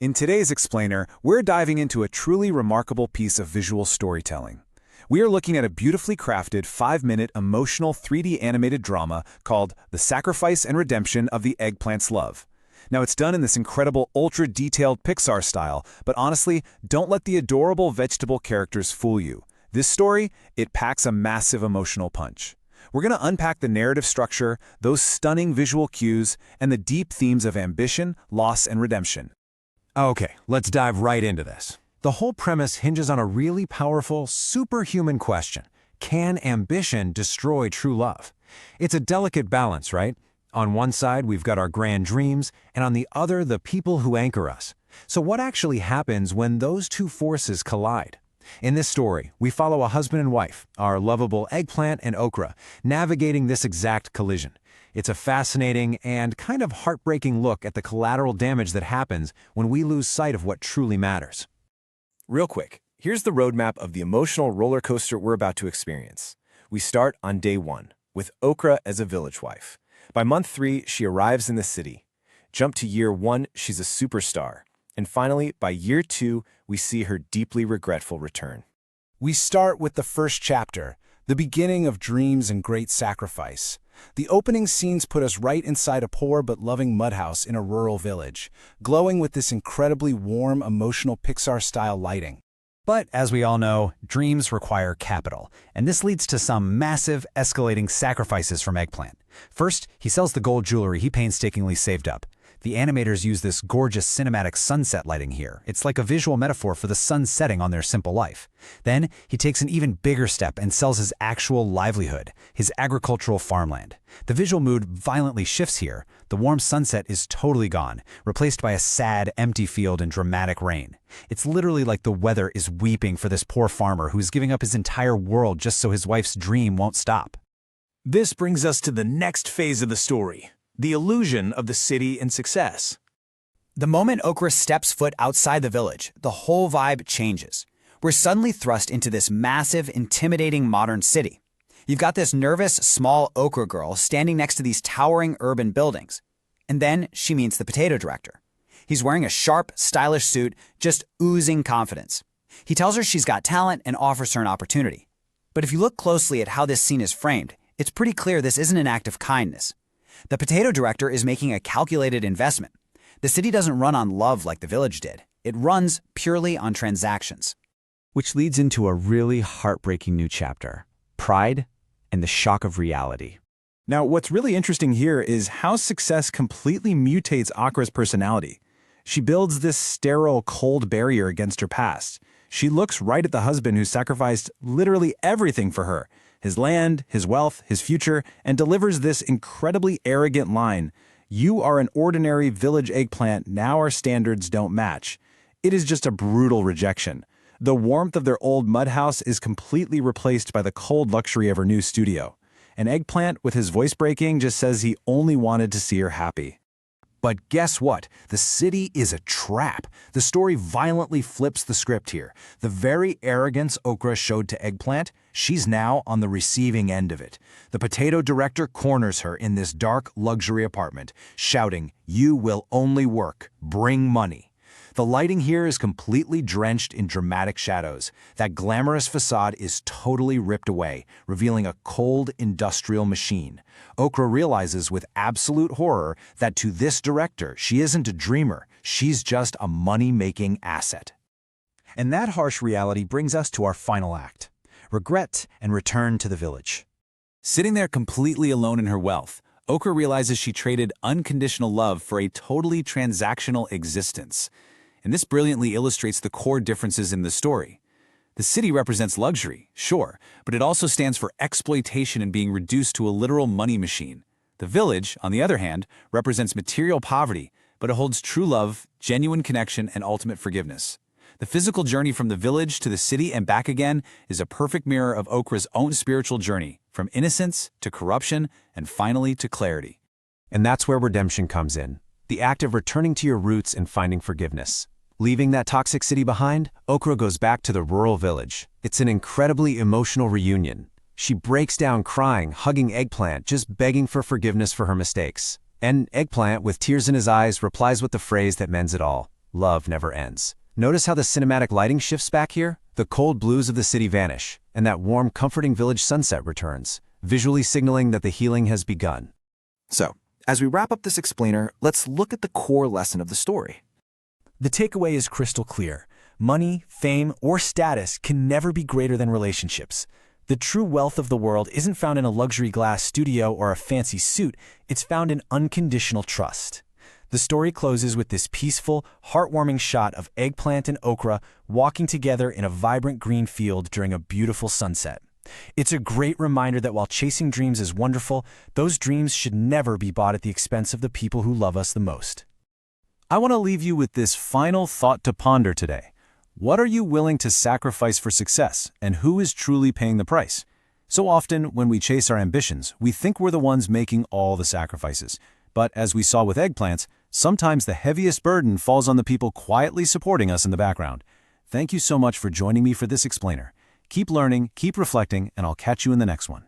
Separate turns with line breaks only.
In today's Explainer, we're diving into a truly remarkable piece of visual storytelling. We are looking at a beautifully crafted 5-minute emotional 3D animated drama called The Sacrifice and Redemption of the Eggplant's Love. Now, it's done in this incredible ultra-detailed Pixar style, but honestly, don't let the adorable vegetable characters fool you. This story, it packs a massive emotional punch. We're going to unpack the narrative structure, those stunning visual cues, and the deep themes of ambition, loss, and redemption.
Okay, let's dive right into this. The whole premise hinges on a really powerful, superhuman question. Can ambition destroy true love? It's a delicate balance, right? On one side, we've got our grand dreams, and on the other, the people who anchor us. So what actually happens when those two forces collide? In this story, we follow a husband and wife, our lovable Eggplant and Okra, navigating this exact collision. It's a fascinating and kind of heartbreaking look at the collateral damage that happens when we lose sight of what truly matters.
Real quick, here's the roadmap of the emotional roller coaster we're about to experience. We start on day 1, with Okra as a village wife. By month 3, she arrives in the city. Jump to year 1, she's a superstar. And finally, by year 2, we see her deeply regretful return.
We start with the first chapter, the beginning of dreams and great sacrifice. The opening scenes put us right inside a poor but loving mud house in a rural village, glowing with this incredibly warm, emotional Pixar-style lighting.
But, as we all know, dreams require capital, and this leads to some massive, escalating sacrifices from Eggplant. First, he sells the gold jewelry he painstakingly saved up. The animators use this gorgeous cinematic sunset lighting here. It's like a visual metaphor for the sun setting on their simple life. Then, he takes an even bigger step and sells his actual livelihood, his agricultural farmland. The visual mood violently shifts here. The warm sunset is totally gone, replaced by a sad, empty field and dramatic rain. It's literally like the weather is weeping for this poor farmer who's giving up his entire world just so his wife's dream won't stop.
This brings us to the next phase of the story. The illusion of the city and success.
The moment Okra steps foot outside the village, the whole vibe changes. We're suddenly thrust into this massive, intimidating modern city. You've got this nervous, small Okra girl standing next to these towering urban buildings. And then she meets the potato director. He's wearing a sharp, stylish suit, just oozing confidence. He tells her she's got talent and offers her an opportunity. But if you look closely at how this scene is framed, it's pretty clear this isn't an act of kindness. The potato director is making a calculated investment. The city doesn't run on love like the village did. It runs purely on transactions.
Which leads into a really heartbreaking new chapter: pride and the shock of reality.
Now, what's really interesting here is how success completely mutates Okra's personality. She builds this sterile, cold barrier against her past. She looks right at the husband who sacrificed literally everything for her: his land, his wealth, his future, and delivers this incredibly arrogant line: "You are an ordinary village eggplant, now our standards don't match." It is just a brutal rejection. The warmth of their old mud house is completely replaced by the cold luxury of her new studio. And Eggplant, with his voice breaking, just says he only wanted to see her happy.
But guess what? The city is a trap. The story violently flips the script here. The very arrogance Okra showed to Eggplant, she's now on the receiving end of it. The potato director corners her in this dark luxury apartment, shouting, "You will only work. Bring money." The lighting here is completely drenched in dramatic shadows. That glamorous facade is totally ripped away, revealing a cold industrial machine. Okra realizes with absolute horror that to this director, she isn't a dreamer, she's just a money-making asset.
And that harsh reality brings us to our final act: regret and return to the village.
Sitting there completely alone in her wealth, Okra realizes she traded unconditional love for a totally transactional existence. And this brilliantly illustrates the core differences in the story. The city represents luxury, sure, but it also stands for exploitation and being reduced to a literal money machine. The village, on the other hand, represents material poverty, but it holds true love, genuine connection, and ultimate forgiveness. The physical journey from the village to the city and back again is a perfect mirror of Okra's own spiritual journey, from innocence to corruption and finally to clarity.
And that's where redemption comes in, the act of returning to your roots and finding forgiveness. Leaving that toxic city behind, Okra goes back to the rural village. It's an incredibly emotional reunion. She breaks down crying, hugging Eggplant, just begging for forgiveness for her mistakes. And Eggplant, with tears in his eyes, replies with the phrase that mends it all: love never ends. Notice how the cinematic lighting shifts back here? The cold blues of the city vanish, and that warm, comforting village sunset returns, visually signaling that the healing has begun.
So, as we wrap up this explainer, let's look at the core lesson of the story.
The takeaway is crystal clear. Money, fame, or status can never be greater than relationships. The true wealth of the world isn't found in a luxury glass studio or a fancy suit, it's found in unconditional trust. The story closes with this peaceful, heartwarming shot of Eggplant and Okra walking together in a vibrant green field during a beautiful sunset. It's a great reminder that while chasing dreams is wonderful, those dreams should never be bought at the expense of the people who love us the most.
I want to leave you with this final thought to ponder today. What are you willing to sacrifice for success, and who is truly paying the price? So often, when we chase our ambitions, we think we're the ones making all the sacrifices. But as we saw with eggplants, sometimes the heaviest burden falls on the people quietly supporting us in the background. Thank you so much for joining me for this explainer. Keep learning, keep reflecting, and I'll catch you in the next one.